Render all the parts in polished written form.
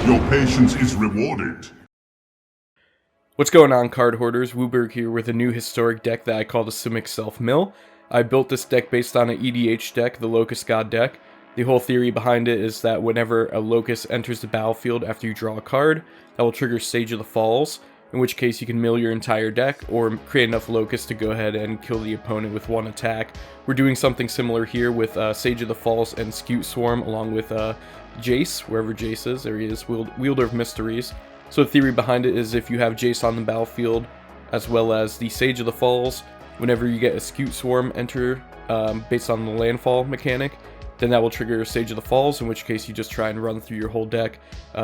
Your patience is rewarded. What's going on, card hoarders? WUBRG here with a new historic deck that I call the Simic Self Mill. I built this deck based on an EDH deck, the Locust God deck. The whole theory behind it is that whenever a Locust enters the battlefield after you draw a card, that will trigger Sage of the Falls, in which case you can mill your entire deck or create enough Locusts to go ahead and kill the opponent with one attack. We're doing something similar here with Sage of the Falls and Scute Swarm along with Jace, wherever Jace is. There he is, Wielder of Mysteries. So the theory behind it is if you have Jace on the battlefield as well as the Sage of the Falls, whenever you get a Scute Swarm enter based on the landfall mechanic, then that will trigger Sage of the Falls, in which case you just try and run through your whole deck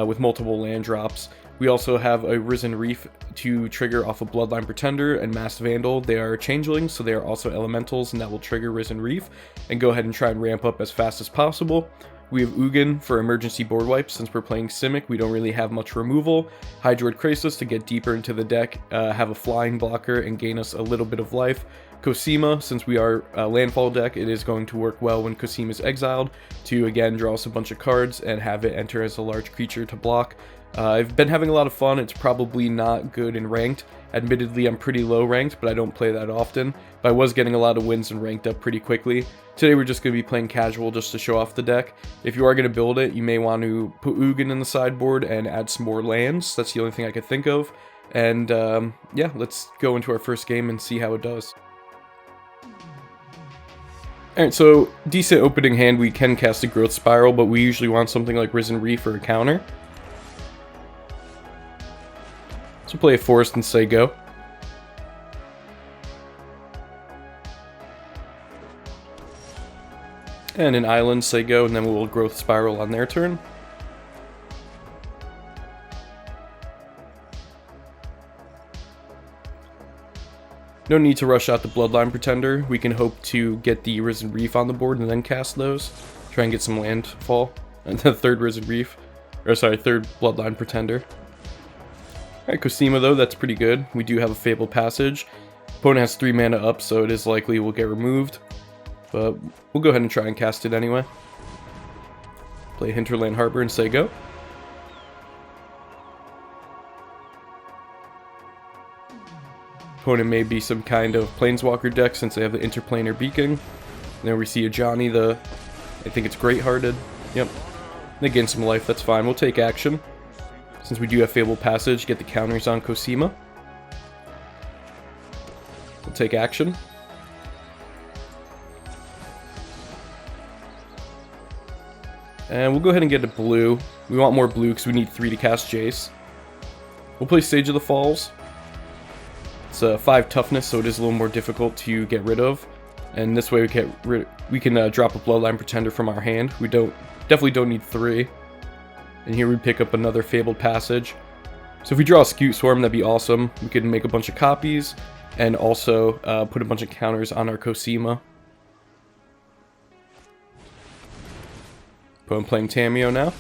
with multiple land drops. We also have a Risen Reef to trigger off of Bloodline Pretender and Masked Vandal. They are changelings, so they are also elementals, and that will trigger Risen Reef and go ahead and try and ramp up as fast as possible. We have Ugin for emergency board wipes. Since we're playing Simic, we don't really have much removal. Hydroid Krasis to get deeper into the deck, have a flying blocker and gain us a little bit of life. Cosima, since we are a landfall deck, it is going to work well when Cosima is exiled to again draw us a bunch of cards and have it enter as a large creature to block. I've been having a lot of fun. It's probably not good in ranked. Admittedly, I'm pretty low ranked, but I don't play that often. But I was getting a lot of wins and ranked up pretty quickly. Today we're just going to be playing casual just to show off the deck. If you are going to build it, you may want to put Ugin in the sideboard and add some more lands. That's the only thing I could think of. And yeah, let's go into our first game and see how it does. Alright, so decent opening hand. We can cast a Growth Spiral, but we usually want something like Risen Reef or a counter. So play a Forest and say go. And an Island, say go, and then we'll Growth Spiral on their turn. No need to rush out the Bloodline Pretender. We can hope to get the Risen Reef on the board and then cast those. Try and get some landfall. And the third Risen Reef. Or sorry, third Bloodline Pretender. Alright, Cosima though, that's pretty good. We do have a Fabled Passage. Opponent has 3 mana up, so it is likely it will get removed. But we'll go ahead and try and cast it anyway. Play Hinterland Harbor and say go. Opponent may be some kind of Planeswalker deck since they have the Interplanar Beacon. And then we see a Johnny, I think it's Great-Hearted. Yep. They gain some life, that's fine. We'll take action. Since we do have Fabled Passage, get the counters on Cosima. We'll take action. And we'll go ahead and get a blue. We want more blue because we need 3 to cast Jace. We'll play Sage of the Falls. It's a 5 toughness, so it is a little more difficult to get rid of. And this way we can drop a Bloodline Pretender from our hand. We definitely don't need 3. And here we pick up another Fabled Passage. So if we draw a Scute Swarm, that'd be awesome. We could make a bunch of copies and also put a bunch of counters on our Cosima. I'm playing Tamiyo now.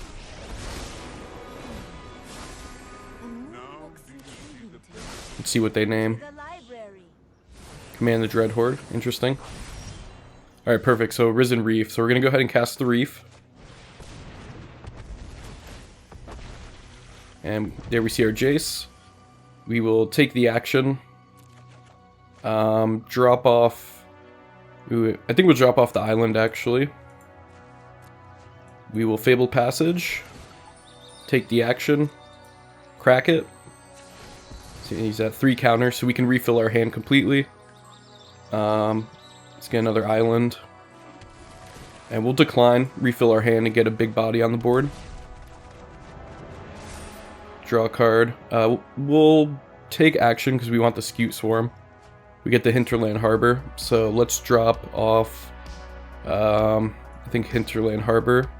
Let's see what they name. Command the Dread Horde. Interesting. Alright, perfect. So Risen Reef. So we're going to go ahead and cast the Reef. And there we see our Jace. We will take the action. Drop off... Ooh, I think we'll drop off the island, actually. We will Fabled Passage. Take the action. Crack it. So he's at 3 counters, so we can refill our hand completely. Let's get another island. And we'll decline, refill our hand, and get a big body on the board. Draw a card. We'll take action because we want the Scute Swarm. We get the Hinterland Harbor, so let's drop off, I think Hinterland Harbor.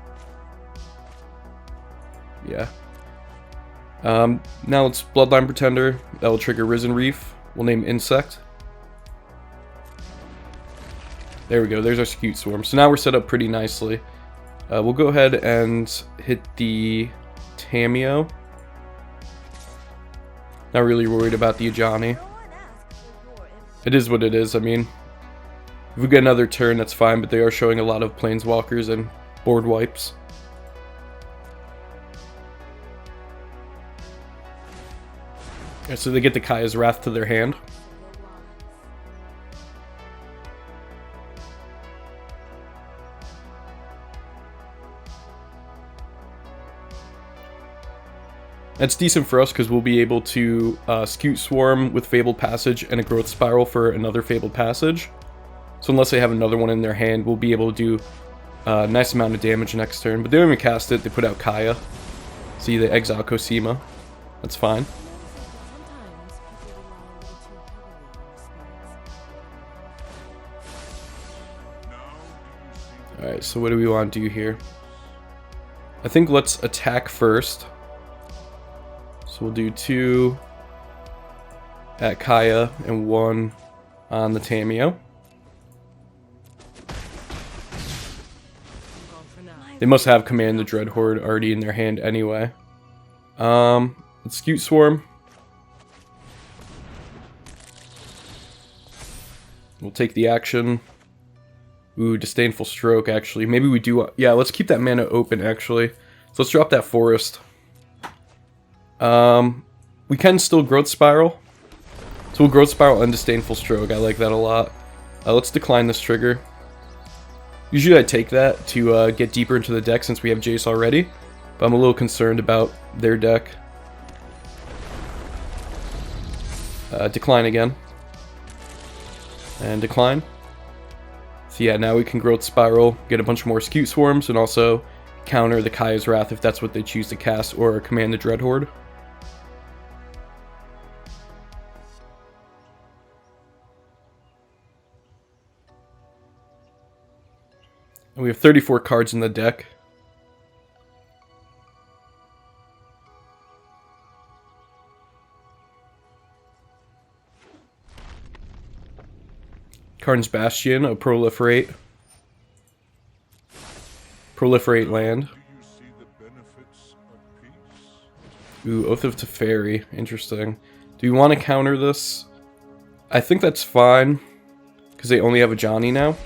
Yeah. Now it's Bloodline Pretender. That will trigger Risen Reef. We'll name Insect. There we go. There's our Scute Swarm. So now we're set up pretty nicely. We'll go ahead and hit the Tamiyo. Not really worried about the Ajani. It is what it is. I mean, if we get another turn, that's fine, but they are showing a lot of Planeswalkers and board wipes. Okay, so they get the Kaya's Wrath to their hand. That's decent for us because we'll be able to Scute Swarm with Fabled Passage and a Growth Spiral for another Fabled Passage. So unless they have another one in their hand, we'll be able to do a nice amount of damage next turn. But they don't even cast it, they put out Kaya. See, they exile Cosima. That's fine. Alright, so what do we want to do here? I think let's attack first. So we'll do 2 at Kaya and 1 on the Tamiyo. They must have Command the Dread Horde already in their hand anyway. Let's Scute Swarm. We'll take the action. Ooh, Disdainful Stroke, actually. Maybe we do... Yeah, let's keep that mana open, actually. So let's drop that Forest. We can still Growth Spiral. So we'll Growth Spiral and Disdainful Stroke. I like that a lot. Let's decline this trigger. Usually I take that to get deeper into the deck since we have Jace already. But I'm a little concerned about their deck. Decline again. And decline. So yeah, now we can Growth Spiral, get a bunch more Scute Swarms, and also counter the Kaya's Wrath if that's what they choose to cast, or Command the Dread Horde. And we have 34 cards in the deck. Karn's Bastion, a proliferate. Proliferate land. Ooh, Oath of Teferi. Interesting. Do we want to counter this? I think that's fine. Because they only have a Johnny now.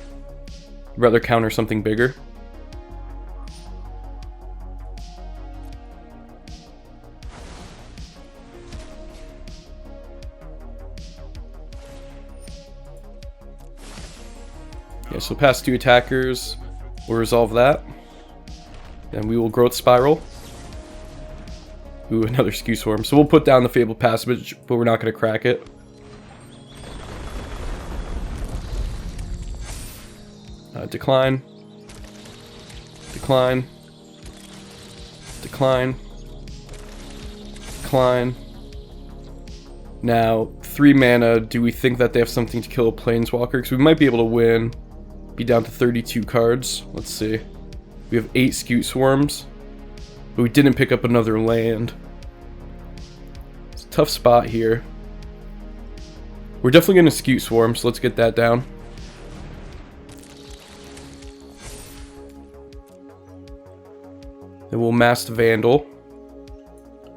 I'd rather counter something bigger. Yeah, so past 2 attackers, we'll resolve that. Then we will Growth Spiral. Ooh, another Scute Swarm. So we'll put down the Fabled Passage, but we're not going to crack it. Decline. Decline. Decline. Decline. Now, 3 mana, do we think that they have something to kill a Planeswalker? Because we might be able to win. Be down to 32 cards. Let's see. We have 8 Scute Swarms. But we didn't pick up another land. It's a tough spot here. We're definitely going to Scute Swarm, so let's get that down. Then we'll Masked Vandal,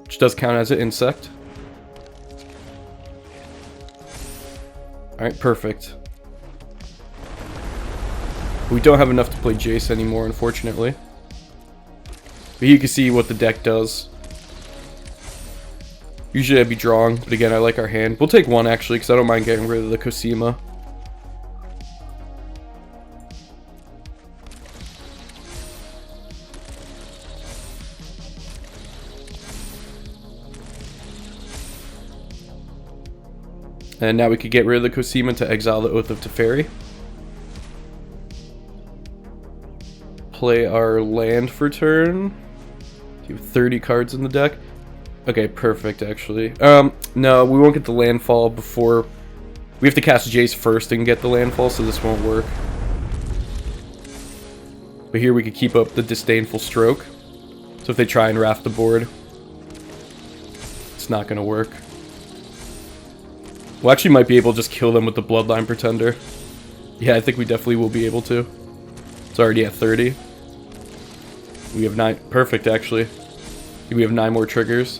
which does count as an insect. Alright, perfect. We don't have enough to play Jace anymore, unfortunately. But you can see what the deck does. Usually I'd be drawing, but again, I like our hand. We'll take 1, actually, because I don't mind getting rid of the Cosima. And now we could get rid of the Cosima to exile the Oath of Teferi. Play our land for turn. Do you have 30 cards in the deck? Okay, perfect, actually. No, we won't get the landfall before... We have to cast Jace first and get the landfall, so this won't work. But here we could keep up the Disdainful Stroke. So if they try and Wrath the board, it's not going to work. We'll actually might be able to just kill them with the Bloodline Pretender. Yeah, I think we definitely will be able to. It's already at 30. We have 9. Perfect, actually. We have 9 more triggers.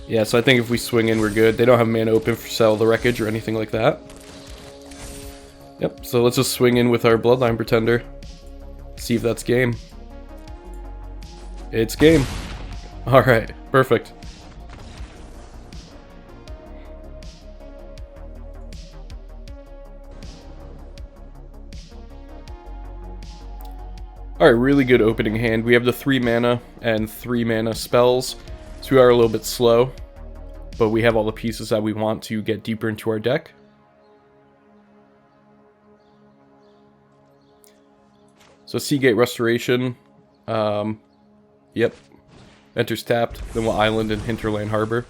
Yeah, so I think if we swing in, we're good. They don't have mana open for Sell the Wreckage or anything like that. Yep, so let's just swing in with our Bloodline Pretender. See if that's game. It's game. Alright, perfect. Alright, really good opening hand. We have the 3 mana and 3 mana spells, so we are a little bit slow, but we have all the pieces that we want to get deeper into our deck. So Seagate Restoration, yep, enters tapped, then we'll island and Hinterland Harbor.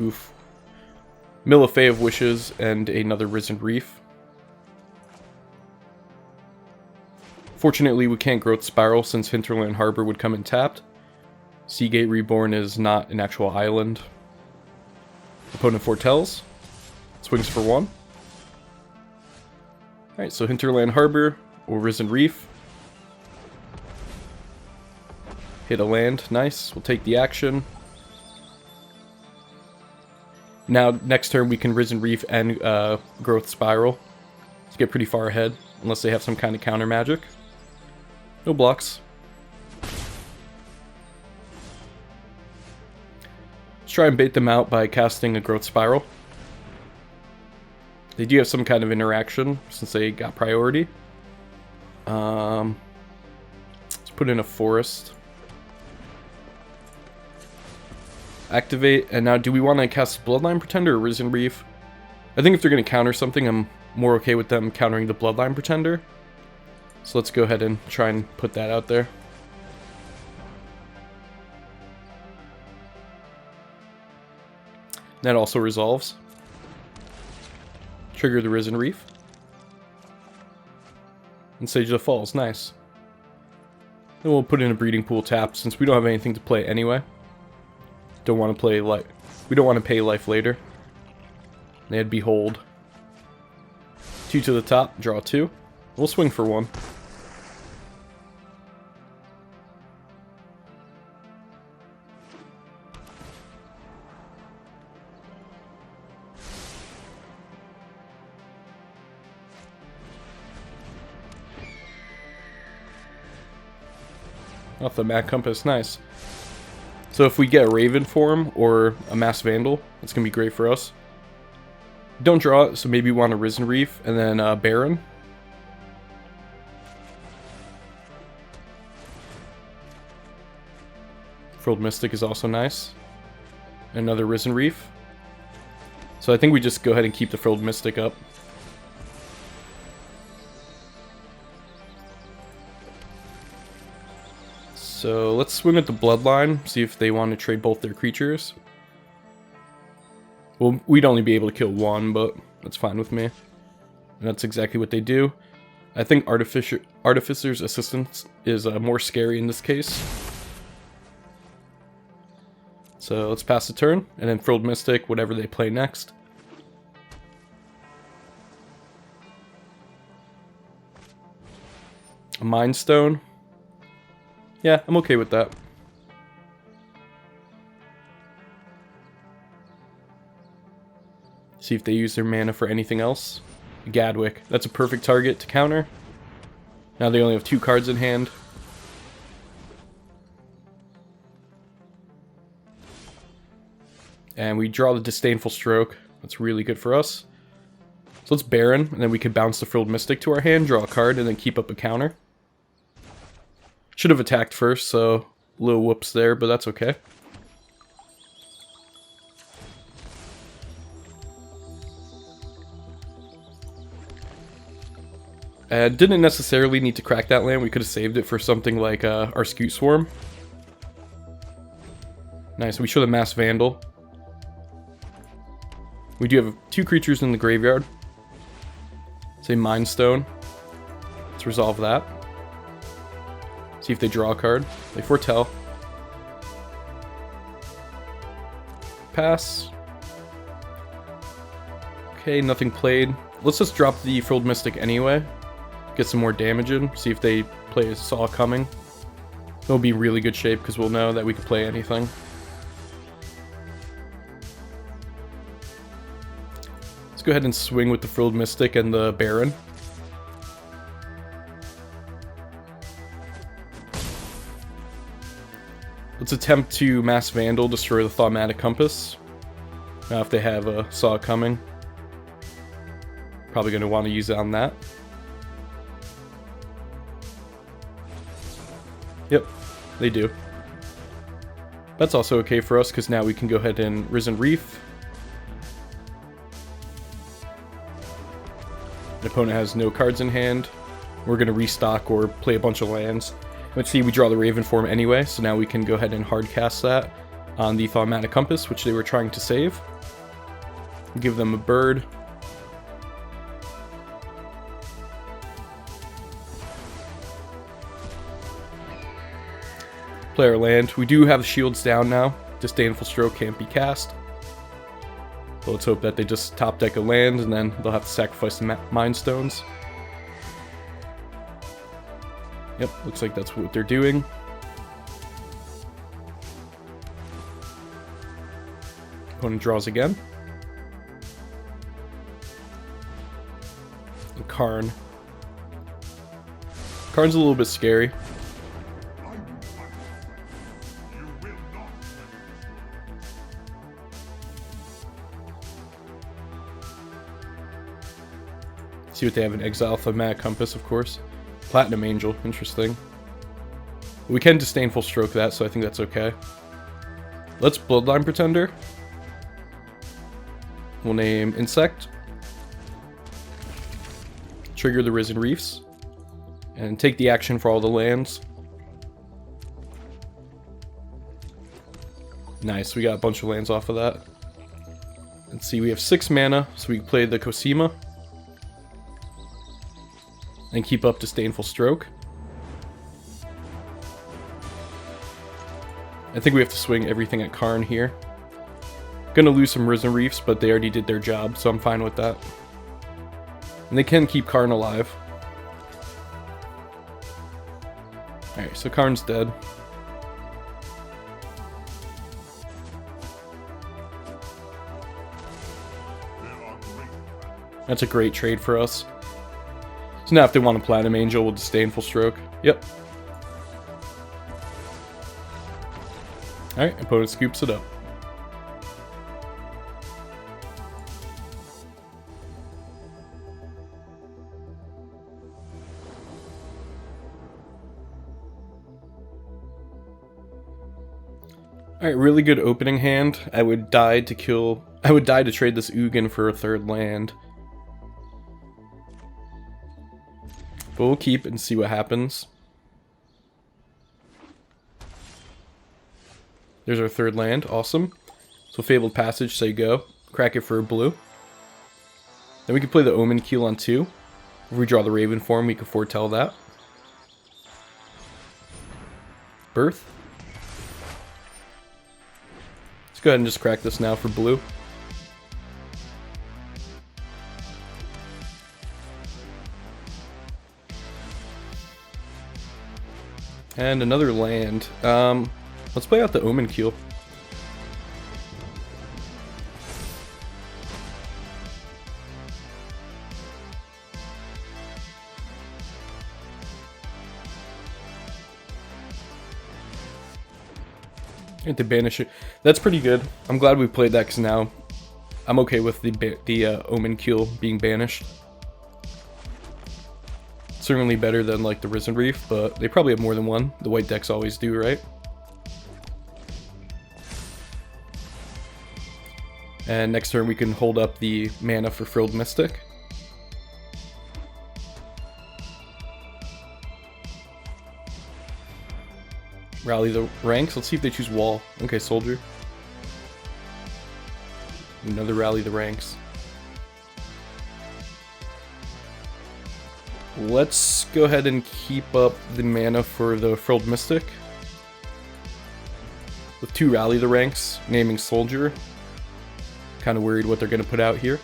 Oof. Mill of Fae of Wishes and another Risen Reef. Fortunately, we can't Growth Spiral since Hinterland Harbor would come in tapped. Seagate Reborn is not an actual island. Opponent foretells. Swings for 1. Alright, so Hinterland Harbor or Risen Reef. Hit a land. Nice. We'll take the action. Now, next turn we can Risen Reef and Growth Spiral to get pretty far ahead, unless they have some kind of counter magic. No blocks. Let's try and bait them out by casting a Growth Spiral. They do have some kind of interaction, since they got priority. Let's put in a Forest. Activate, and now do we want to cast Bloodline Pretender or Risen Reef? I think if they're going to counter something, I'm more okay with them countering the Bloodline Pretender. So let's go ahead and try and put that out there. That also resolves. Trigger the Risen Reef. And Sage of the Falls, nice. Then we'll put in a Breeding Pool tap since we don't have anything to play anyway. Don't want to play life. We don't want to pay life later. They had Behold. 2 to the top, draw 2. We'll swing for 1. Off the Mad Compass, nice. So if we get a Raven form or a Mass Vandal, it's going to be great for us. Don't draw it, so maybe we want a Risen Reef and then Baron. Frilled Mystic is also nice. Another Risen Reef. So I think we just go ahead and keep the Frilled Mystic up. So let's swing at the Bloodline, see if they want to trade both their creatures. Well, we'd only be able to kill 1, but that's fine with me. And that's exactly what they do. I think Artificer's Assistance is more scary in this case. So let's pass the turn, and then Frilled Mystic, whatever they play next. A Mind Stone. Yeah, I'm okay with that. See if they use their mana for anything else. Gadwick. That's a perfect target to counter. Now they only have 2 cards in hand. And we draw the Disdainful Stroke. That's really good for us. So let's Baron, and then we could bounce the Frilled Mystic to our hand, draw a card, and then keep up a counter. Should have attacked first, so a little whoops there, but that's okay. Didn't necessarily need to crack that land. We could have saved it for something like our Scute Swarm. Nice, we show the Mass Vandal. We do have 2 creatures in the graveyard. Say Mind Stone. Let's resolve that. See if they draw a card. They foretell. Pass. Okay, nothing played. Let's just drop the Frilled Mystic anyway. Get some more damage in. See if they play a Saw Coming. It'll be in really good shape because we'll know that we can play anything. go ahead and swing with the Frilled Mystic and the Baron. Let's attempt to Mass Vandal, destroy the Thaumatic Compass. Now if they have saw it coming. Probably going to want to use it on that. Yep, they do. That's also okay for us, because now we can go ahead and Risen Reef. The opponent has no cards in hand. We're going to restock or play a bunch of lands. Let's see, we draw the Raven form anyway, so now we can go ahead and hard cast that on the Thaumatic Compass, which they were trying to save. Give them a bird. Play our land. We do have the shields down now. Disdainful Stroke can't be cast. So let's hope that they just top deck a land, and then they'll have to sacrifice the Mind Stones. Yep, looks like that's what they're doing. Opponent draws again. And Karn. Karn's a little bit scary. See what they have in Exile. Thaumatic Compass, of course. Platinum Angel, interesting. We can Disdainful Stroke that, so I think that's okay. Let's Bloodline Pretender. We'll name Insect. Trigger the Risen Reefs. And take the action for all the lands. Nice, we got a bunch of lands off of that. Let's see, we have 6 mana, so we can play the Cosima. And keep up Disdainful Stroke. I think we have to swing everything at Karn here. Gonna lose some Risen Reefs, but they already did their job, so I'm fine with that. And they can keep Karn alive. Alright, so Karn's dead. That's a great trade for us. So now if they want a Platinum Angel, we'll Disdainful Stroke. Yep. Alright, opponent scoops it up. Alright, really good opening hand. I would die to trade this Ugin for a 3rd land. But we'll keep and see what happens. There's our 3rd land, awesome. So Fabled Passage, say go. Crack it for a blue. Then we can play the Omen Keel on 2. If we draw the Raven form, we can foretell that. Birth. Let's go ahead and just crack this now for blue. And another land. Let's play out the Omen Keel. And to banish it. That's pretty good. I'm glad we played that because now I'm okay with the Omen Keel being banished. Certainly better than like the Risen Reef, but they probably have more than one. The white decks always do, right? And next turn we can hold up the mana for Frilled Mystic. Rally the ranks. Let's see if they choose Wall. Okay, Soldier. Another Rally the Ranks. Let's go ahead and keep up the mana for the Frilled Mystic. With 2 Rally the Ranks, naming Soldier. Kind of worried what they're going to put out here.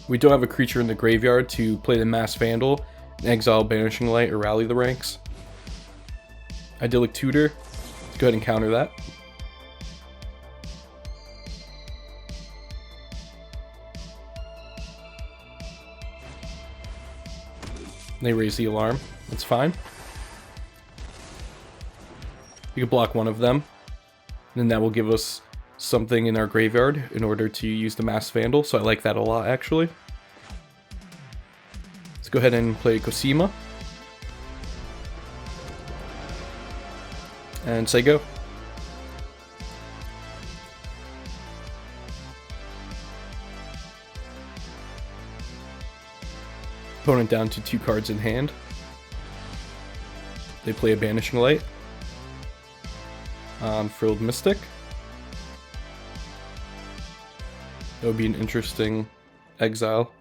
We don't have a creature in the graveyard to play the Mass Vandal, and exile Banishing Light, or Rally the Ranks. Idyllic Tutor. Let's go ahead and counter that. They raise the alarm. That's fine. We can block one of them. And then that will give us something in our graveyard in order to use the Mass Vandal. So I like that a lot, actually. Let's go ahead and play Cosima. And say go. Opponent down to 2 cards in hand. They play a Banishing Light on Frilled Mystic. That would be an interesting exile.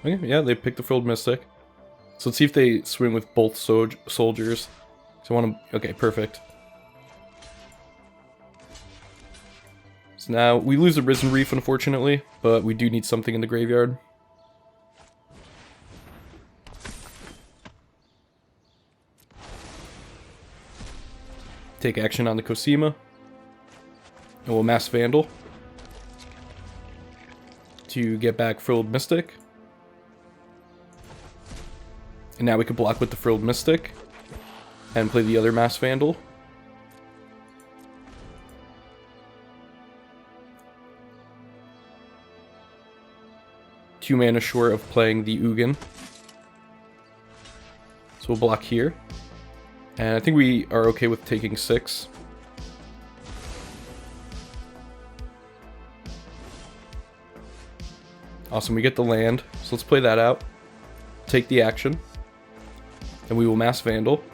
Okay, yeah, they picked the Frilled Mystic. So let's see if they swing with both soldiers. So I want to... Okay, perfect. So now, we lose a Risen Reef, unfortunately, but we do need something in the graveyard. Take action on the Cosima. And we'll Mass Vandal to get back Frilled Mystic. And now we can block with the Frilled Mystic and play the other Mass Vandal. Two mana short of playing the Ugin. So we'll block here. And I think we are okay with taking 6. Awesome, we get the land. So let's play that out. Take the action. And we will Mass Vandal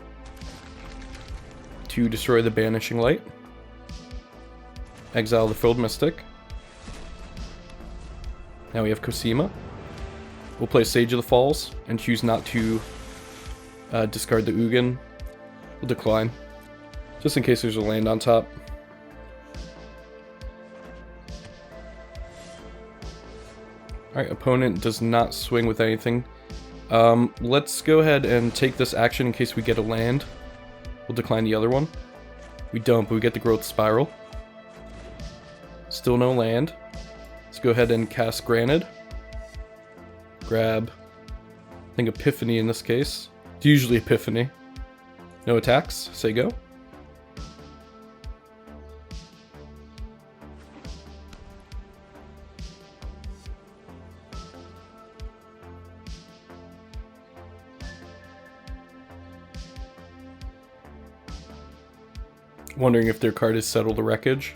to destroy the Banishing Light. Exile the Frilled Mystic. Now we have Cosima. We'll play Sage of the Falls and choose not to discard the Ugin. We'll decline, just in case there's a land on top. Alright, opponent does not swing with anything. Let's go ahead and take this action in case we get a land. We'll decline the other one. We don't, but we get the Growth Spiral. Still no land. Let's go ahead and cast Granted. Grab, I think, Epiphany in this case. It's usually Epiphany. No attacks, say go. Wondering if their card is Settle the Wreckage.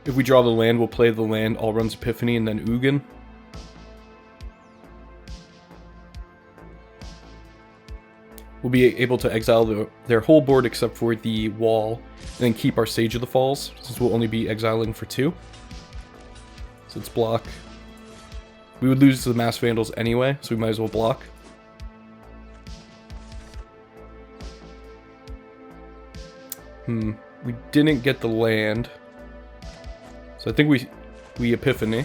If we draw the land, we'll play the land, all runs Epiphany, and then Ugin. We'll be able to exile their whole board except for the wall, and then keep our Sage of the Falls, since we'll only be exiling for 2. So let's block. We would lose to the Mass Vandals anyway, so we might as well block. We didn't get the land. So I think we Epiphany.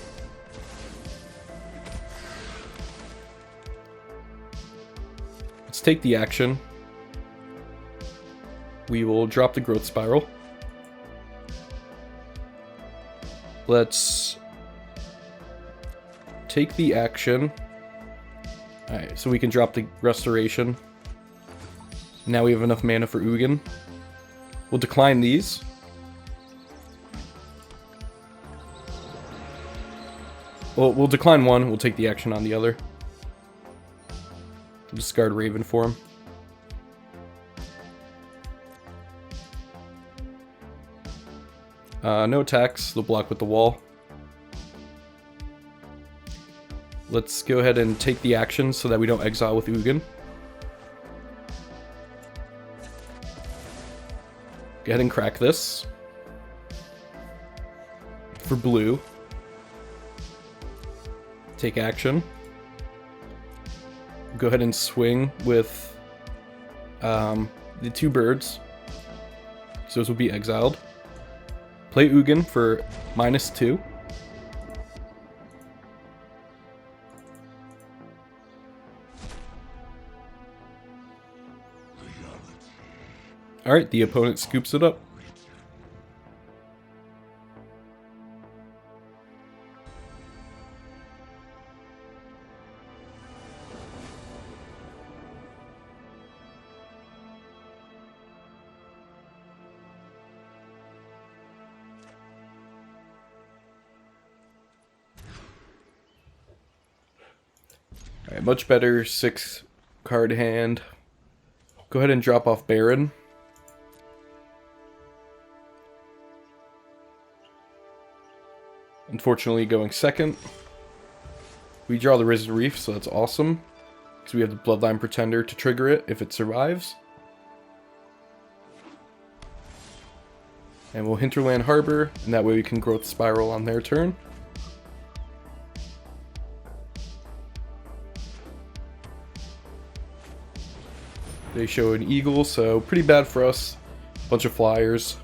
Let's take the action. We will drop the Growth Spiral. Let's take the action. Alright, so we can drop the Restoration. Now we have enough mana for Ugin. We'll decline these. Well, we'll decline one, we'll take the action on the other. Discard Raven Form. No attacks, they'll block with the wall. Let's go ahead and take the action so that we don't exile with Ugin. Go ahead and crack this. For blue. Take action. Go ahead and swing with the 2 birds. so those will be exiled. Play Ugin for -2. Alright, the opponent scoops it up. Alright, much better 6-card hand. Go ahead and drop off Baron. Unfortunately, going second. We draw the Risen Reef, so that's awesome. Because we have the Bloodline Pretender to trigger it if it survives. And we'll Hinterland Harbor, and that way we can Growth Spiral on their turn. They show an Eagle, so pretty bad for us. Bunch of flyers.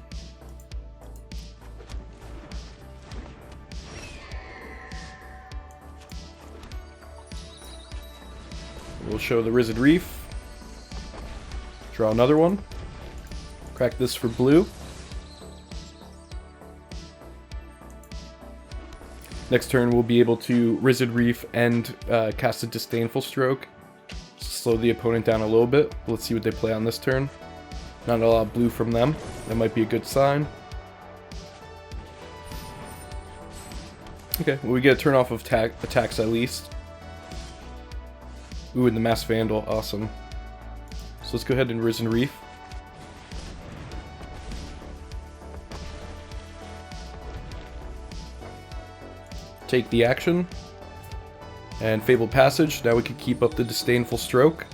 We'll show the Risen Reef. Draw another one. Crack this for blue. Next turn we'll be able to Risen Reef and cast a Disdainful Stroke. Slow the opponent down a little bit. Let's see what they play on this turn. Not a lot of blue from them. That might be a good sign. Okay, well, we get a turn off of attacks at least. Ooh, and the Mass Vandal, awesome. So let's go ahead and Risen Reef. Take the action. And Fabled Passage, now we can keep up the Disdainful Stroke.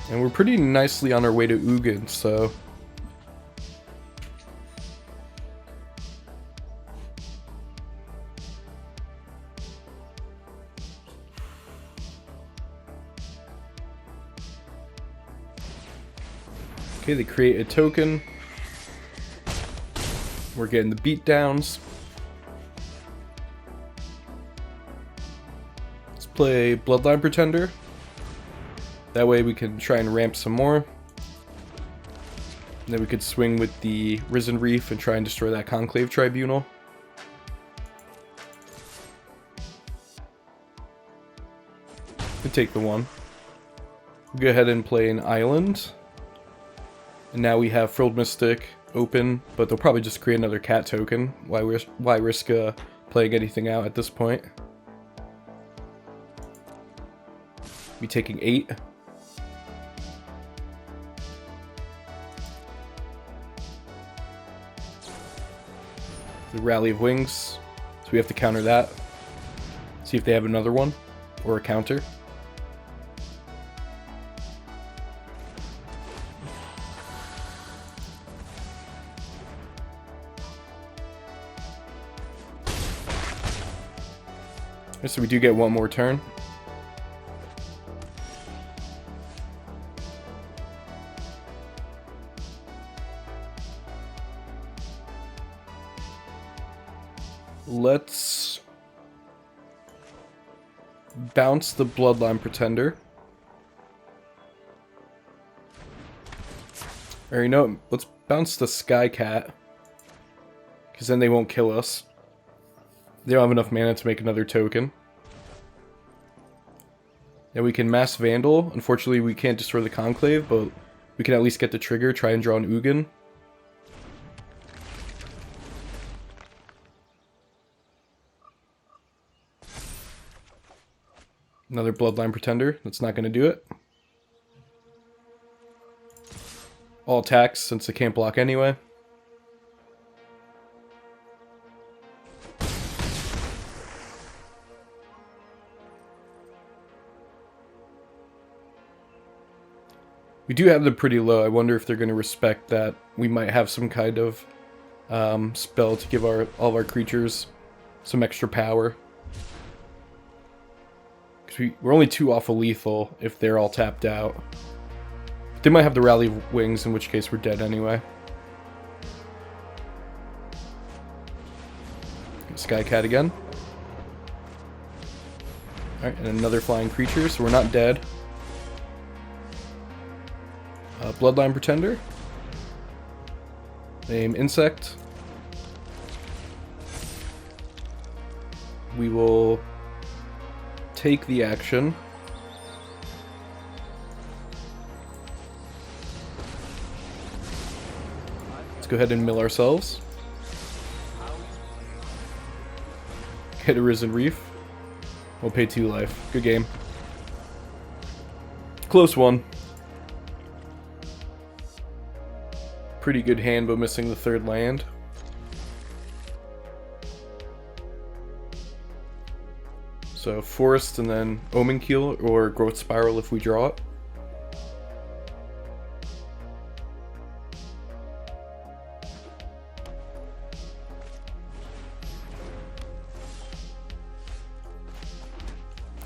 And we're pretty nicely on our way to Ugin, so... Okay, they create a token. We're getting the beatdowns. Let's play Bloodline Pretender. That way we can try and ramp some more. And then we could swing with the Risen Reef and try and destroy that Conclave Tribunal. We take the one. We'll go ahead and play an island. And now we have Frilled Mystic open, but they'll probably just create another cat token. Why risk playing anything out at this point? Be taking 8. The Rally of Wings, so we have to counter that. See if they have another one, or a counter. So we do get one more turn. Let's bounce the Bloodline Pretender. Or you know, let's bounce the Sky Cat, because then they won't kill us. They don't have enough mana to make another token. And we can Mass Vandal. Unfortunately, we can't destroy the Conclave, but we can at least get the trigger, try and draw an Ugin. Another Bloodline Pretender. That's not going to do it. All attacks, since they can't block anyway. We do have them pretty low. I wonder if they're going to respect that. We might have some kind of spell to give all of our creatures some extra power. Because So we're only 2 off of lethal if they're all tapped out. They might have the rally wings, in which case we're dead anyway. Skycat again. Alright, and another flying creature, so we're not dead. Bloodline Pretender. Name Insect. We will take the action. Let's go ahead and mill ourselves. Get a Risen Reef. We'll pay 2 life. Good game. Close one. Pretty good hand, but missing the 3rd land. So Forest and then Omen Keel or Growth Spiral if we draw it.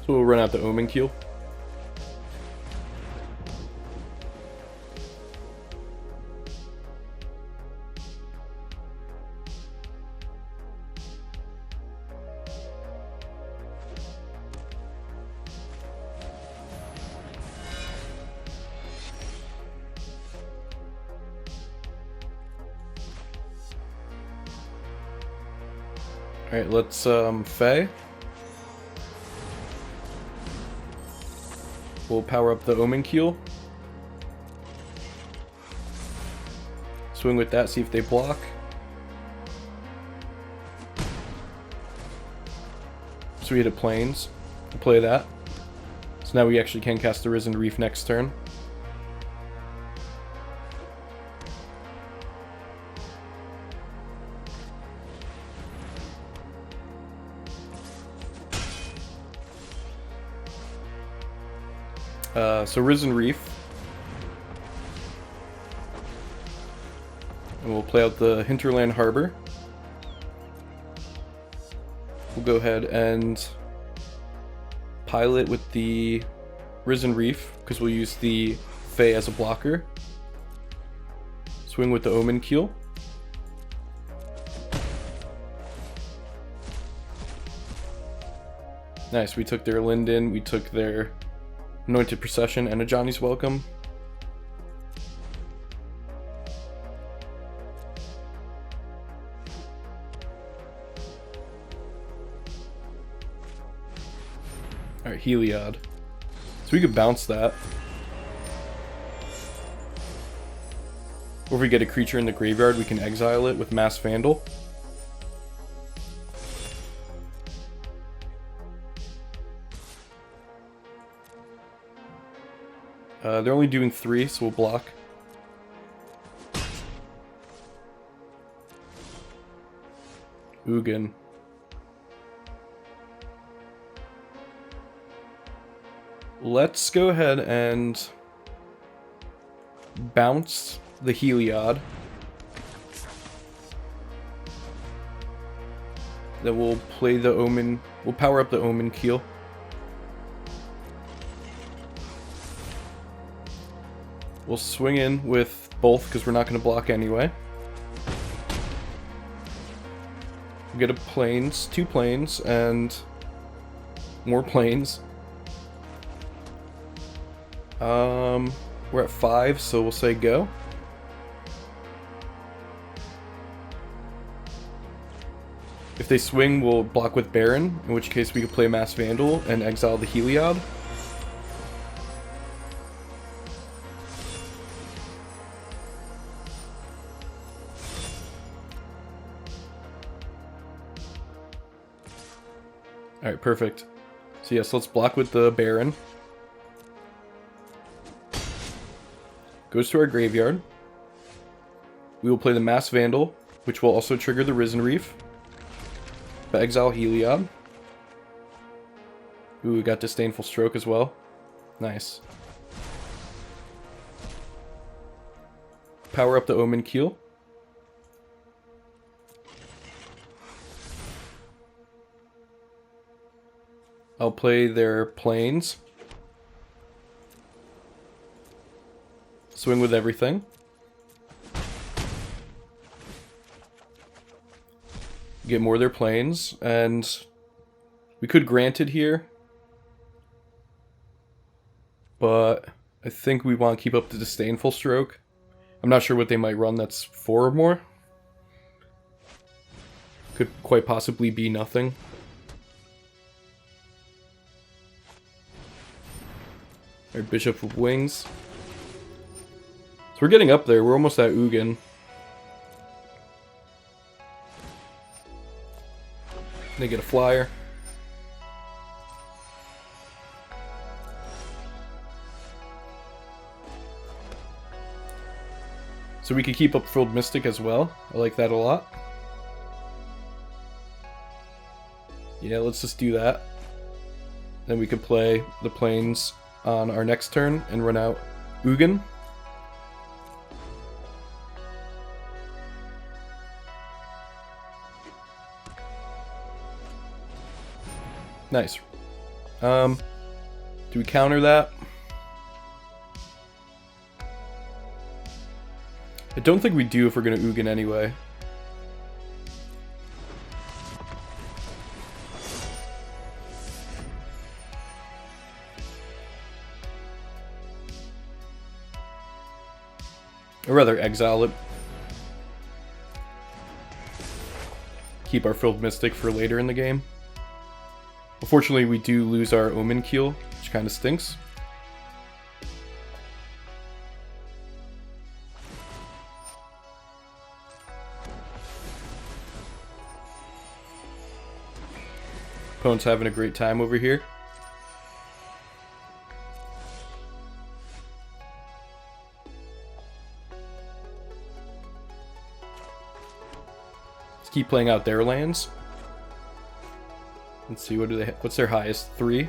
So we'll run out the Omen Keel. Alright, let's Fae. We'll power up the Omen Keel. Swing with that, see if they block. So we hit a Plains. We'll play that. So now we actually can cast the Risen Reef next turn. So Risen Reef. And we'll play out the Hinterland Harbor. We'll go ahead and pilot with the Risen Reef, because we'll use the Fae as a blocker. Swing with the Omen Keel. Nice, we took their Linden, we took their Anointed Procession, and a Johnny's Welcome. Alright, Heliod. So we could bounce that. Or if we get a creature in the graveyard, we can exile it with Mass Vandal. They're only doing 3, so we'll block. Ugin. Let's go ahead and bounce the Heliod. Then we'll play the Omen. We'll power up the Omen Keel. We'll swing in with both because we're not going to block anyway. We'll get a Plains, 2 Plains, and more Plains. We're at 5, so we'll say go. If they swing, we'll block with Baron, in which case we could play Mass Vandal and exile the Heliod. Alright, perfect. So yes, let's block with the Baron. Goes to our graveyard. We will play the Mass Vandal, which will also trigger the Risen Reef. But exile Heliod. Ooh, we got Disdainful Stroke as well. Nice. Power up the Omen Keel. I'll play their planes. Swing with everything. Get more of their planes, and we could grant it here. But I think we want to keep up the Disdainful Stroke. I'm not sure what they might run that's 4 or more. Could quite possibly be nothing. Alright, Bishop of Wings. So we're getting up there. We're almost at Ugin. They get a flyer. So we could keep up Frilled Mystic as well. I like that a lot. Yeah, let's just do that. Then we could play the planes on our next turn and run out Ugin. Nice. Do we counter that? I don't think we do if we're going to Ugin anyway. I'd rather exile it. Keep our Frilled Mystic for later in the game. Unfortunately, we do lose our Omen Keel, which kind of stinks. Opponent's having a great time over here. Let's keep playing out their lands. Let's see, what do they have? What's their highest? 3?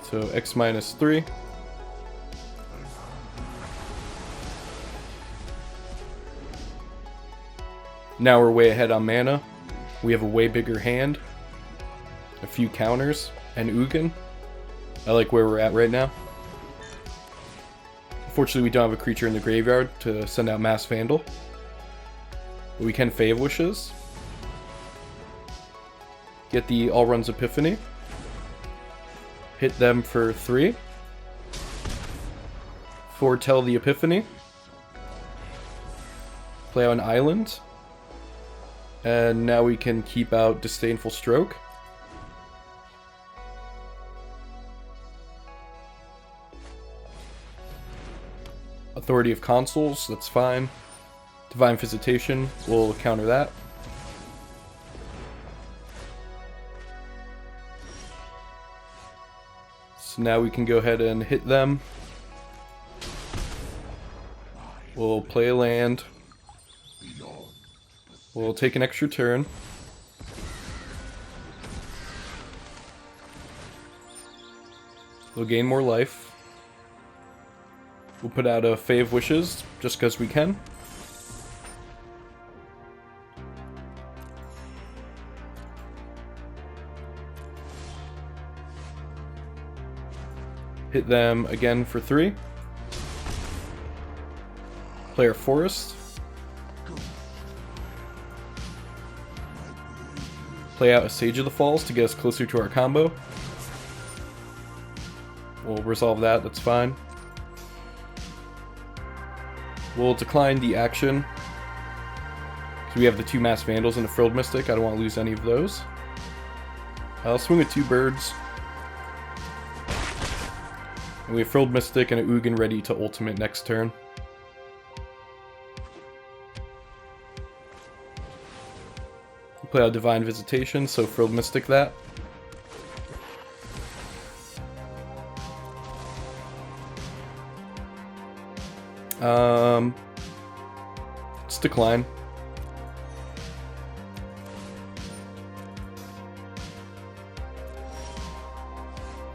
So X minus 3. Now we're way ahead on mana. We have a way bigger hand. A few counters. And Ugin. I like where we're at right now. Unfortunately, we don't have a creature in the graveyard to send out Mass Vandal. But we can Fave Wishes. Get the All Runs Epiphany. Hit them for 3. Foretell the Epiphany. Play out an island. And now we can keep out Disdainful Stroke. Authority of Consuls, that's fine. Divine Visitation, we'll counter that. So now we can go ahead and hit them. We'll play a land. We'll take an extra turn. We'll gain more life. We'll put out a Fave Wishes, just because we can. Hit them again for 3. Play our Forest. Play out a Sage of the Falls to get us closer to our combo. We'll resolve that, that's fine. We'll decline the action. So we have the 2 Mass Vandals and a Frilled Mystic. I don't want to lose any of those. I'll swing with 2 birds. And we have Frilled Mystic and an Ugin ready to ultimate next turn. We'll play out Divine Visitation, so Frilled Mystic that. Let's decline.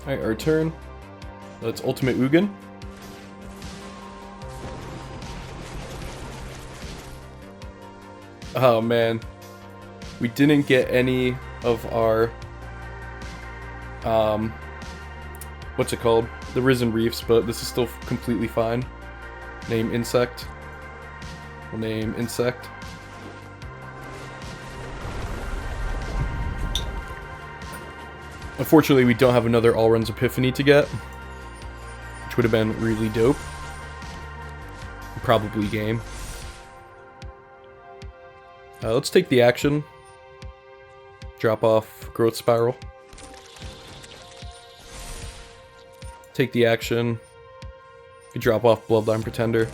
Alright, our turn. Let's ultimate Ugin. Oh man. We didn't get any of our what's it called? The Risen Reefs, but this is still completely fine. Name Insect. We'll name Insect. Unfortunately, we don't have another All-Runs Epiphany to get, which would have been really dope. Probably game. Let's take the action. Drop off Growth Spiral. Take the action. You drop off Bloodline Pretender.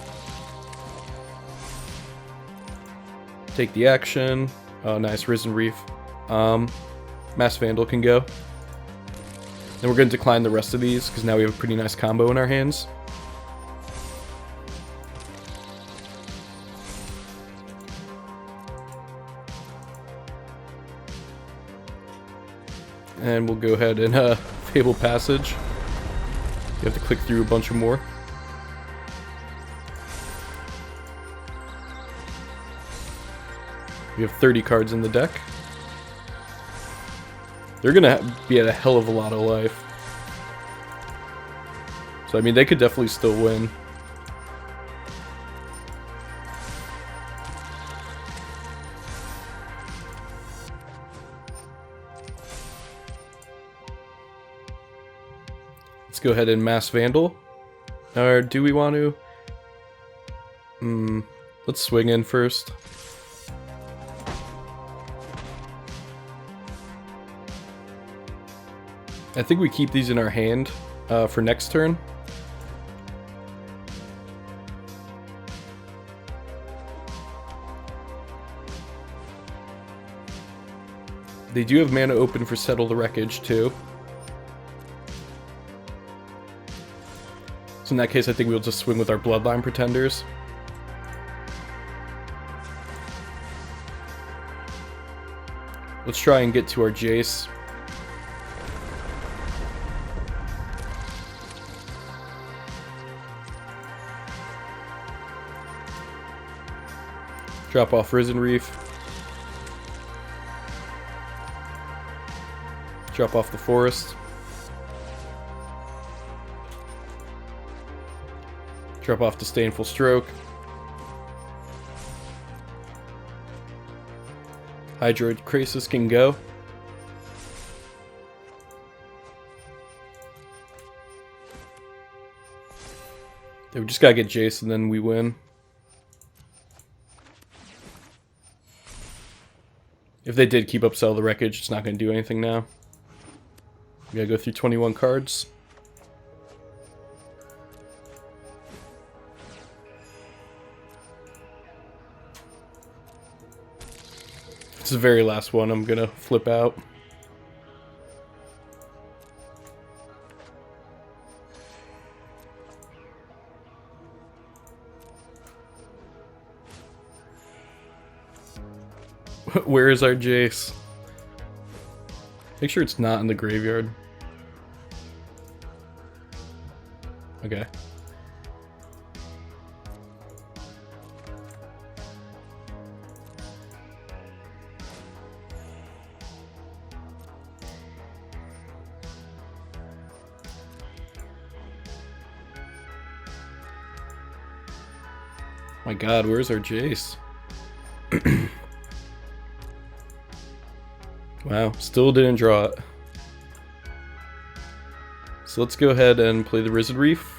Take the action. Oh, nice. Risen Reef. Mass Vandal can go. Then we're going to decline the rest of these, because now we have a pretty nice combo in our hands. And we'll go ahead and Fable Passage. You have to click through a bunch of more. We have 30 cards in the deck. They're gonna be at a hell of a lot of life. So I mean, they could definitely still win. Let's go ahead and Mass Vandal. Or do we want to? Let's swing in first. I think we keep these in our hand for next turn. They do have mana open for Settle the Wreckage too. So in that case, I think we'll just swing with our Bloodline Pretenders. Let's try and get to our Jace. Drop off Risen Reef. Drop off the Forest. Drop off Disdainful Stroke. Hydroid Krasis can go. We just gotta get Jace and then we win. If they did keep up Settle the Wreckage, it's not gonna do anything now. We gotta go through 21 cards. This is the very last one I'm gonna flip out. Where is our Jace? Make sure it's not in the graveyard. Okay. My god, where's our Jace? Wow, still didn't draw it. So let's go ahead and play the Risen Reef.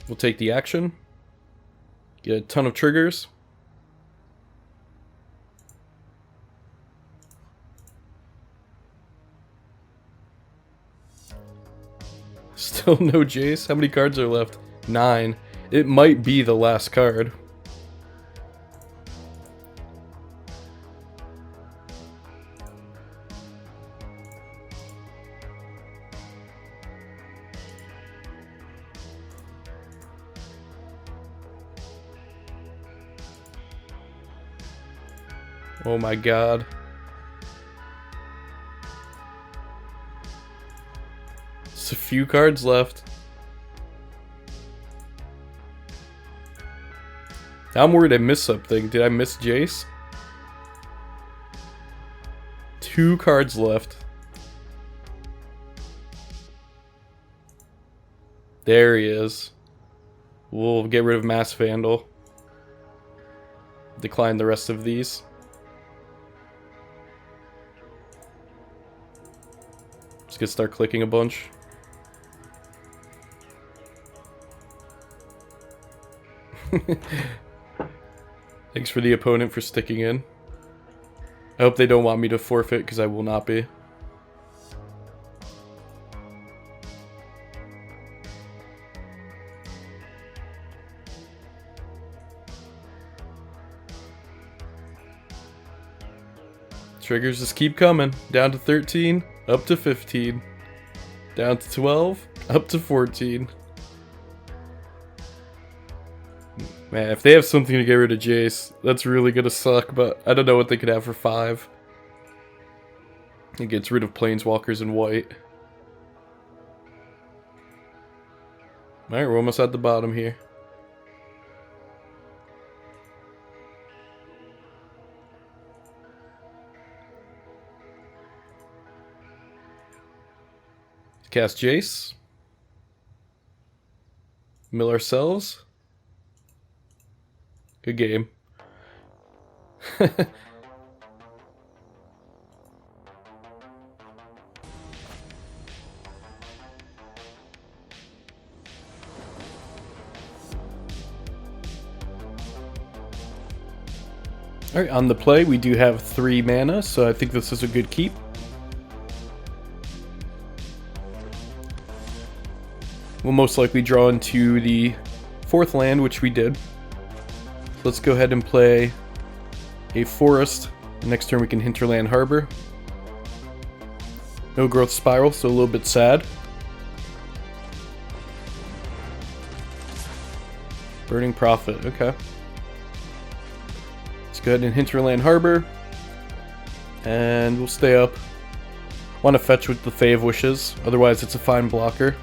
We'll take the action. Get a ton of triggers. Still no Jace. How many cards are left? 9. It might be the last card. Oh my god. Just a few cards left. I'm worried I missed something. Did I miss Jace? 2 cards left. There he is. We'll get rid of Mass Vandal. Decline the rest of these. Just gonna start clicking a bunch. Thanks for the opponent for sticking in. I hope they don't want me to forfeit, because I will not be. Triggers just keep coming. Down to 13, up to 15. Down to 12, up to 14. Man, if they have something to get rid of Jace, that's really gonna suck, but I don't know what they could have for 5. It gets rid of Planeswalkers in white. Alright, we're almost at the bottom here. Cast Jace. Mill ourselves. Good game. Alright, on the play we do have 3 mana, so I think this is a good keep. We'll most likely draw into the 4th land, which we did. Let's go ahead and play a forest. Next turn we can hinterland harbor. No growth spiral, so a little bit sad. Burning Prophet, okay. Let's go ahead and hinterland harbor. And we'll stay up. Want to fetch with the Fae of Wishes, otherwise it's a fine blocker.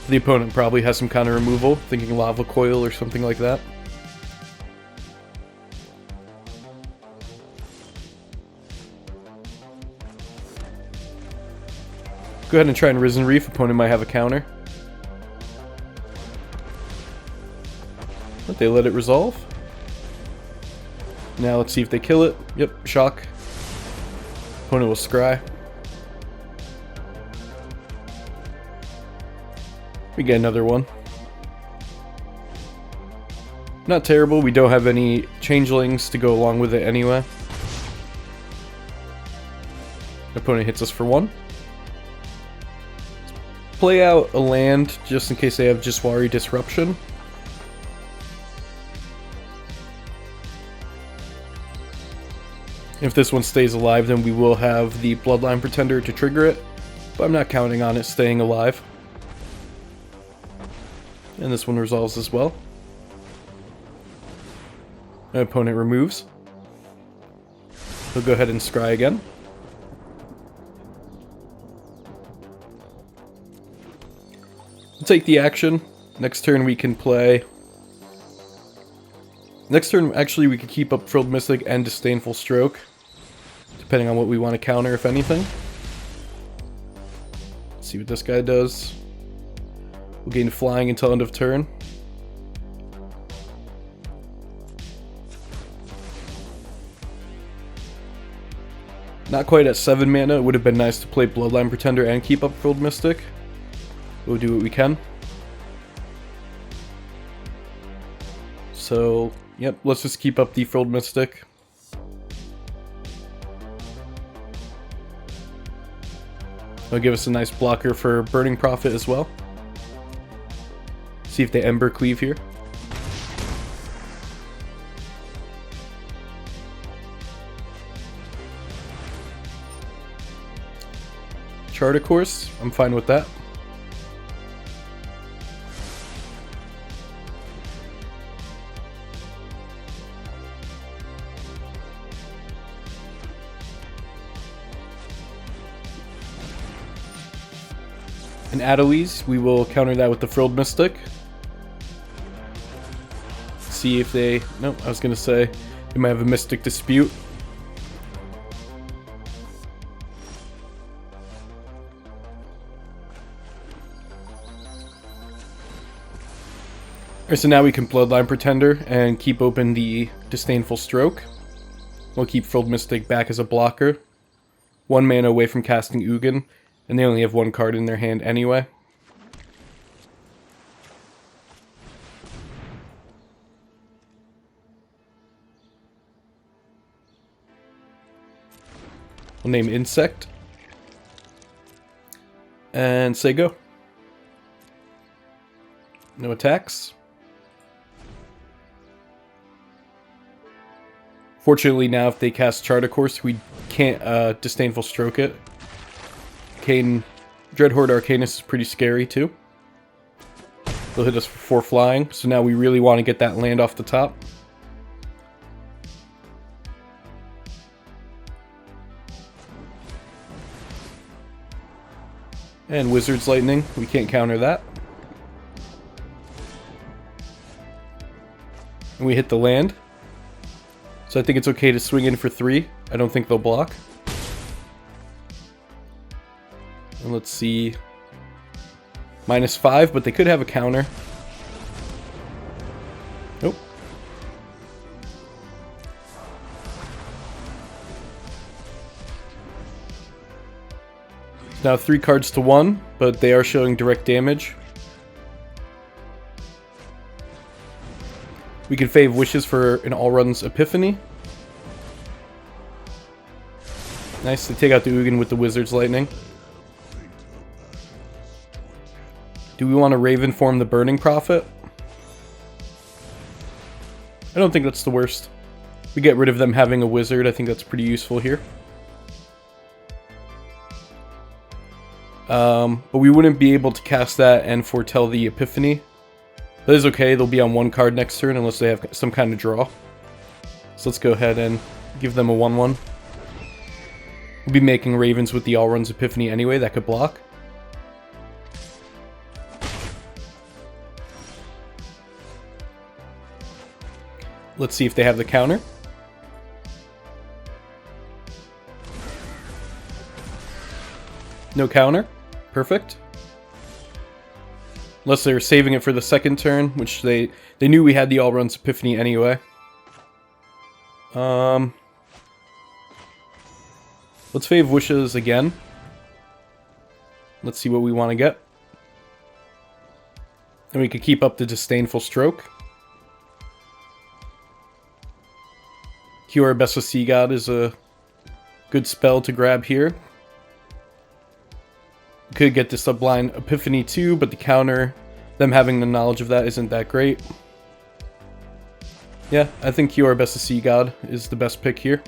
The opponent probably has some kind of removal, thinking Lava Coil or something like that. Go ahead and try and Risen Reef, opponent might have a counter. But they let it resolve. Now let's see if they kill it. Yep, shock. Opponent will scry. We get another one. Not terrible, we don't have any changelings to go along with it anyway. Opponent hits us for 1. Play out a land just in case they have Jiswari Disruption. If this one stays alive, then we will have the Bloodline Pretender to trigger it, but I'm not counting on it staying alive. And this one resolves as well. My opponent removes. He'll go ahead and scry again. We'll take the action. Next turn we can play... Next turn, actually, we could keep up Frilled Mystic and Disdainful Stroke, depending on what we want to counter, if anything. Let's see what this guy does. We'll gain flying until end of turn. Not quite at 7 mana. It would have been nice to play Bloodline Pretender and keep up Frilled Mystic. We'll do what we can. So, yep, let's just keep up the Frilled Mystic. It'll give us a nice blocker for Burning Prophet as well. See if they Ember Cleave here. Charter Course, I'm fine with that. And Adelis, we will counter that with the Frilled Mystic. see if they... Nope, I was going to say they might have a Mystic Dispute. Alright, so now we can Bloodline Pretender and keep open the Disdainful Stroke. We'll keep Frilled Mystic back as a blocker. 1 mana away from casting Ugin, and they only have 1 card in their hand anyway. We'll name Insect. And say go. No attacks. Fortunately now if they cast Chart of Course, we can't Disdainful Stroke it. Dreadhorde Arcanist is pretty scary too. They'll hit us for 4 flying, so now we really want to get that land off the top. And Wizard's Lightning, we can't counter that. And we hit the land. So I think it's okay to swing in for 3. I don't think they'll block. And let's see. -5, but they could have a counter. Nope. Now 3 cards to 1, but they are showing direct damage. We can Fave Wishes for an all-runs Epiphany. Nice to take out the Ugin with the Wizard's Lightning. Do we want to Raven form the Burning Prophet? I don't think that's the worst. We get rid of them having a wizard. I think that's pretty useful here. But we wouldn't be able to cast that and foretell the Epiphany. That is okay, they'll be on 1 card next turn unless they have some kind of draw. So let's go ahead and give them a 1/1. We'll be making Ravens with the All-Runs Epiphany anyway, that could block. Let's see if they have the counter. No counter. Perfect. Unless they're saving it for the 2nd turn, which they knew we had the All-Runs Epiphany anyway. Let's Fave Wishes again. Let's see what we want to get. And we could keep up the Disdainful Stroke. Cure Best of Sea God is a good spell to grab here. Could get the Sublime Epiphany too, but the counter, them having the knowledge of that isn't that great. Yeah, I think Cure Best of Sea God is the best pick here.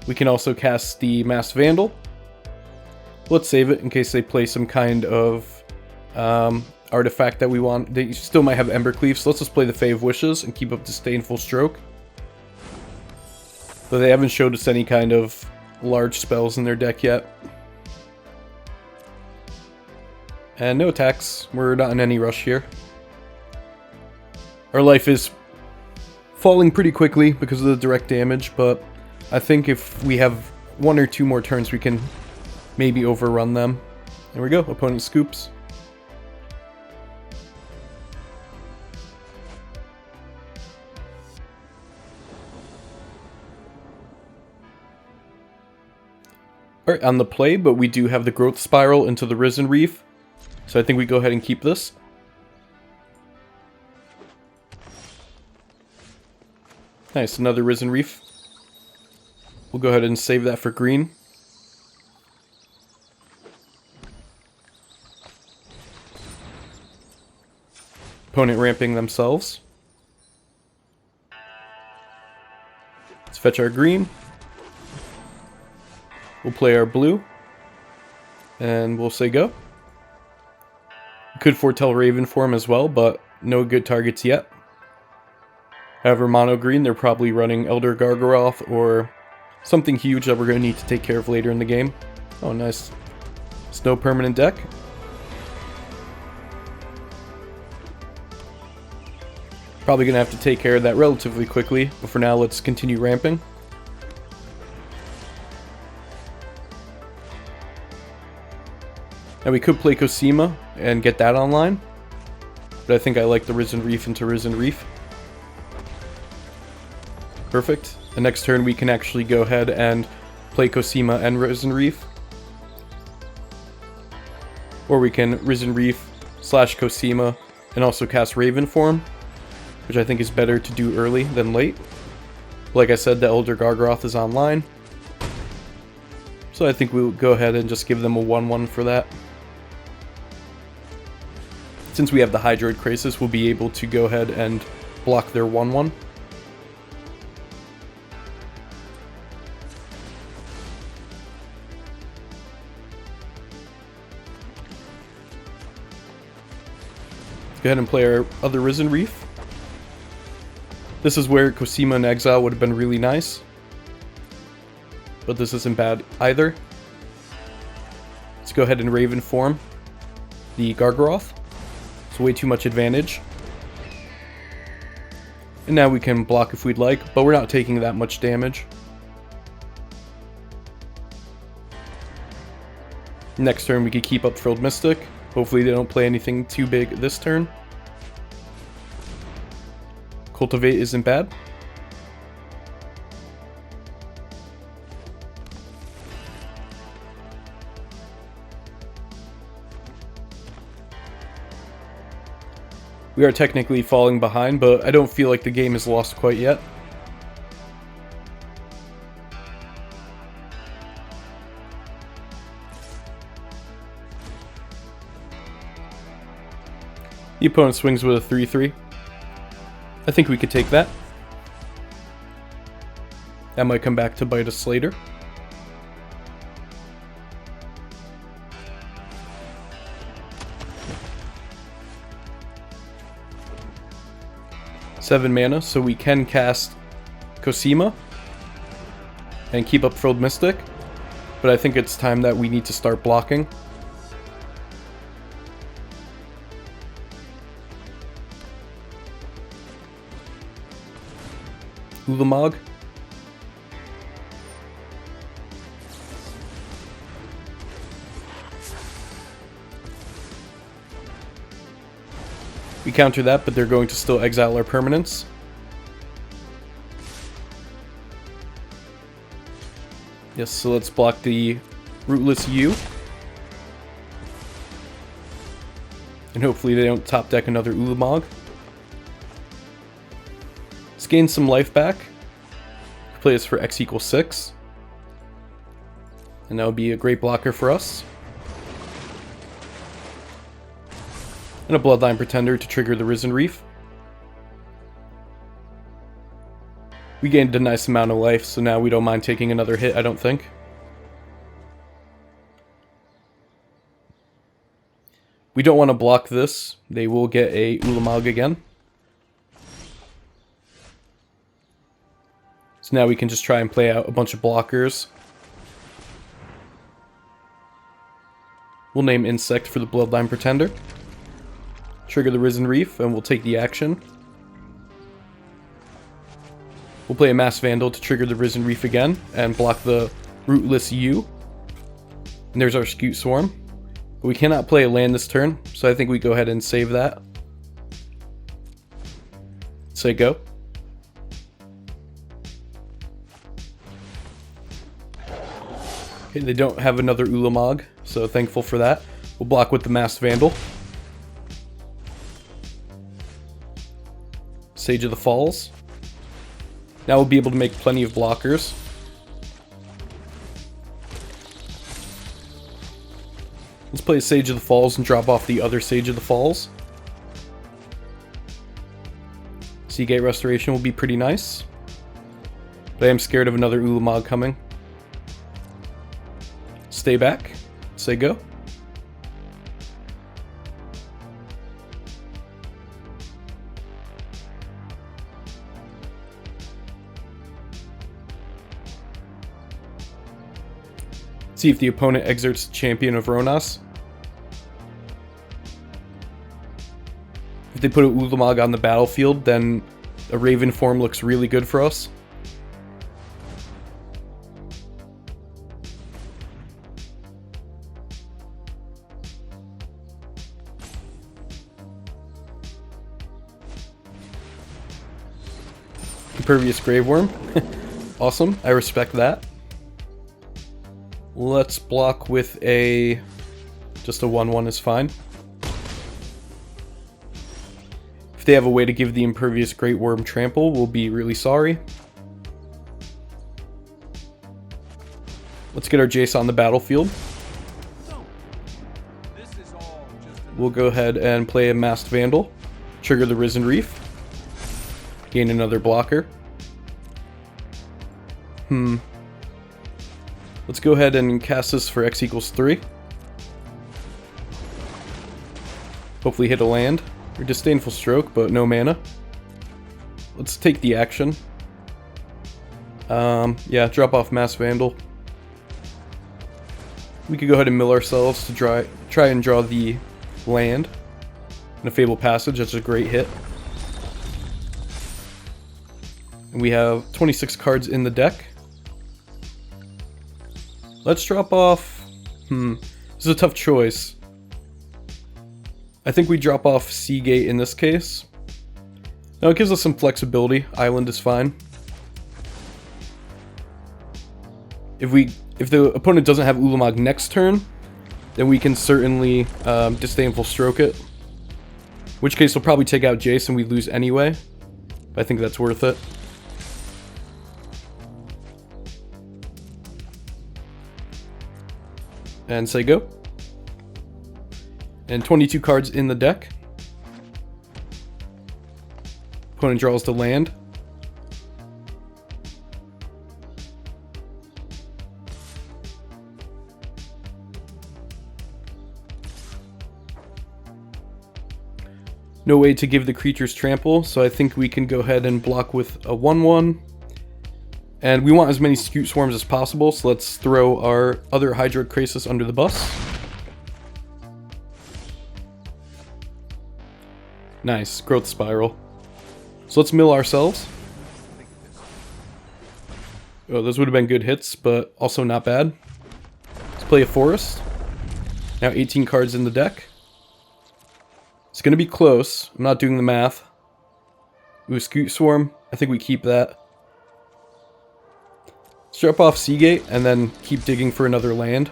We can also cast the Mass Vandal. Let's save it in case they play some kind of artifact that we want. They still might have Embercleave, so let's just play the Fave Wishes and keep up Disdainful Stroke. Though they haven't showed us any kind of large spells in their deck yet. And no attacks. We're not in any rush here. Our life is falling pretty quickly because of the direct damage, but I think if we have 1 or 2 more turns, we can maybe overrun them. There we go. Opponent scoops. Alright, on the play, but we do have the Growth Spiral into the Risen Reef. So I think we go ahead and keep this. Nice, another Risen Reef. We'll go ahead and save that for green. Opponent ramping themselves. Let's fetch our green. We'll play our blue. And we'll say go. Could foretell Raven form as well, but no good targets yet. However, mono green, they're probably running Elder Gargaroth or something huge that we're going to need to take care of later in the game. Oh, nice. Snow permanent deck. Probably going to have to take care of that relatively quickly, but for now let's continue ramping. Now we could play Cosima and get that online, but I think I like the Risen Reef into Risen Reef. Perfect. The next turn we can actually go ahead and play Cosima and Risen Reef. Or we can Risen Reef / Cosima and also cast Raven Form, which I think is better to do early than late. Like I said, the Elder Gargaroth is online, so I think we'll go ahead and just give them a 1/1 for that. Since we have the Hydroid Krasis, we'll be able to go ahead and block their 1/1. Go ahead and play our other Risen Reef. This is where Cosima and Exile would have been really nice, but this isn't bad either. Let's go ahead and Raven Form the Gargaroth. It's way too much advantage. And now we can block if we'd like, but we're not taking that much damage. Next turn we could keep up Frilled Mystic. Hopefully they don't play anything too big this turn. Cultivate isn't bad. We are technically falling behind, but I don't feel like the game is lost quite yet. The opponent swings with a 3/3. I think we could take that. That might come back to bite us later. Seven mana, so we can cast Cosima and keep up Frilled Mystic, but I think it's time that we need to start blocking. Ulamog. We counter that, but they're going to still exile our permanents. Yes, so let's block the Rootless U. And hopefully they don't top deck another Ulamog. Let's gain some life back. Play this for X = 6. And that would be a great blocker for us. And a Bloodline Pretender to trigger the Risen Reef. We gained a nice amount of life, so now we don't mind taking another hit, I don't think. We don't want to block this. They will get a Ulamog again. So now we can just try and play out a bunch of blockers. We'll name Insect for the Bloodline Pretender. Trigger the Risen Reef, and we'll take the action. We'll play a Mass Vandal to trigger the Risen Reef again, and block the Rootless U. And there's our Scute Swarm. But we cannot play a land this turn, so I think we go ahead and save that. Say go. Okay, they don't have another Ulamog, so thankful for that. We'll block with the Mass Vandal. Sage of the Falls. Now we'll be able to make plenty of blockers. Let's play Sage of the Falls and drop off the other Sage of the Falls. Seagate Restoration will be pretty nice. But I am scared of another Ulamog coming. Stay back. Say go. See if the opponent exerts Champion of Ronas. If they put a Ulamog on the battlefield, then a Raven form looks really good for us. Impervious Graveworm. Awesome, I respect that. Let's block with a... just a 1/1 is fine. If they have a way to give the Impervious Great Worm trample, we'll be really sorry. Let's get our Jace on the battlefield. We'll go ahead and play a Masked Vandal. Trigger the Risen Reef. Gain another blocker. Let's go ahead and cast this for X equals 3. Hopefully hit a land. Or Disdainful Stroke, but no mana. Let's take the action. Yeah, drop off Masked Vandal. We could go ahead and mill ourselves to try and draw the land. And a Fable Passage, that's a great hit. And we have 26 cards in the deck. Let's drop off... This is a tough choice. I think we drop off Seagate in this case. Now it gives us some flexibility. Island is fine. If the opponent doesn't have Ulamog next turn, then we can certainly Disdainful Stroke it. In which case we'll probably take out Jace and we lose anyway. But I think that's worth it. And say go. And 22 cards in the deck. Opponent draws the land. No way to give the creatures trample, so I think we can go ahead and block with a 1/1. And we want as many Scute Swarms as possible, so let's throw our other Hydroid Krasis under the bus. Nice, Growth Spiral. So let's mill ourselves. Oh, those would have been good hits, but also not bad. Let's play a Forest. Now 18 cards in the deck. It's going to be close. I'm not doing the math. Ooh, Scute Swarm. I think we keep that. Let's drop off Seagate and then keep digging for another land.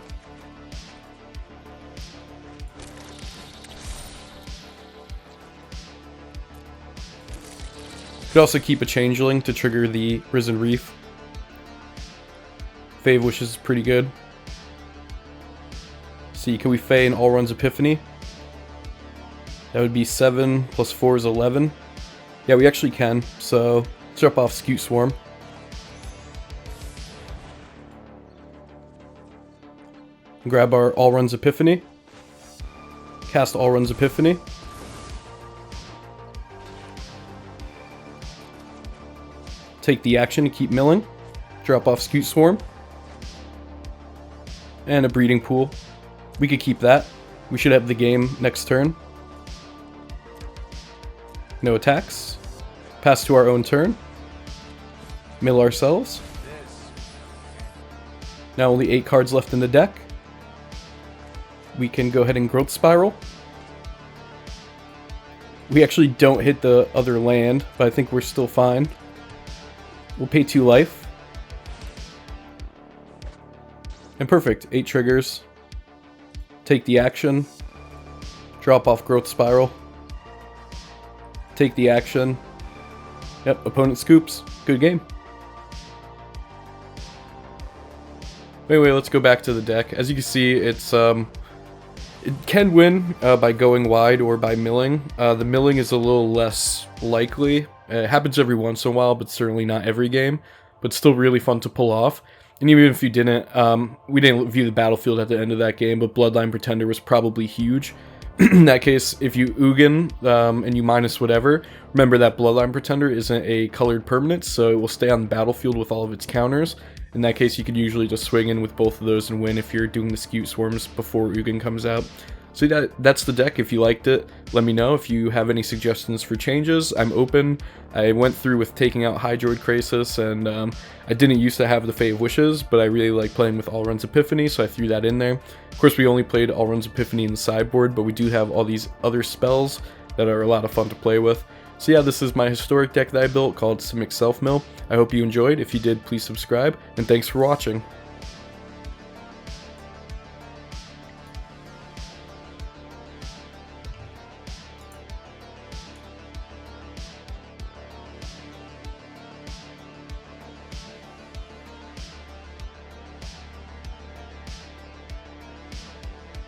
Could also keep a Changeling to trigger the Risen Reef. Fave Wish is pretty good. See, can we Fey an Allrun's Epiphany? That would be 7 plus 4 is 11. Yeah, we actually can, so let's drop off Scute Swarm. Grab our Allrun's Epiphany. Cast Allrun's Epiphany. Take the action to keep milling. Drop off Scute Swarm. And a Breeding Pool. We could keep that. We should have the game next turn. No attacks. Pass to our own turn. Mill ourselves. Now only 8 cards left in the deck. We can go ahead and Growth Spiral. We actually don't hit the other land, but I think we're still fine. We'll pay 2 life. And perfect, 8 triggers. Take the action. Drop off Growth Spiral. Take the action. Yep, opponent scoops. Good game. Anyway, let's go back to the deck. As you can see, it can win by going wide or by milling. The milling is a little less likely. It happens every once in a while, but certainly not every game. But still really fun to pull off. And even if you didn't, we didn't view the battlefield at the end of that game, but Bloodline Pretender was probably huge. In that case, if you Ugin and you minus whatever, remember that Bloodline Pretender isn't a colored permanent, so it will stay on the battlefield with all of its counters. In that case, you could usually just swing in with both of those and win if you're doing the Scute Swarms before Ugin comes out. So that's the deck. If you liked it, let me know. If you have any suggestions for changes, I'm open. I went through with taking out Hydroid Krasis, and I didn't used to have the Fate of Wishes, but I really like playing with Alrund's Epiphany, so I threw that in there. Of course, we only played Alrund's Epiphany in the sideboard, but we do have all these other spells that are a lot of fun to play with. So yeah, this is my historic deck that I built called Simic Self Mill. I hope you enjoyed. If you did, please subscribe, and thanks for watching.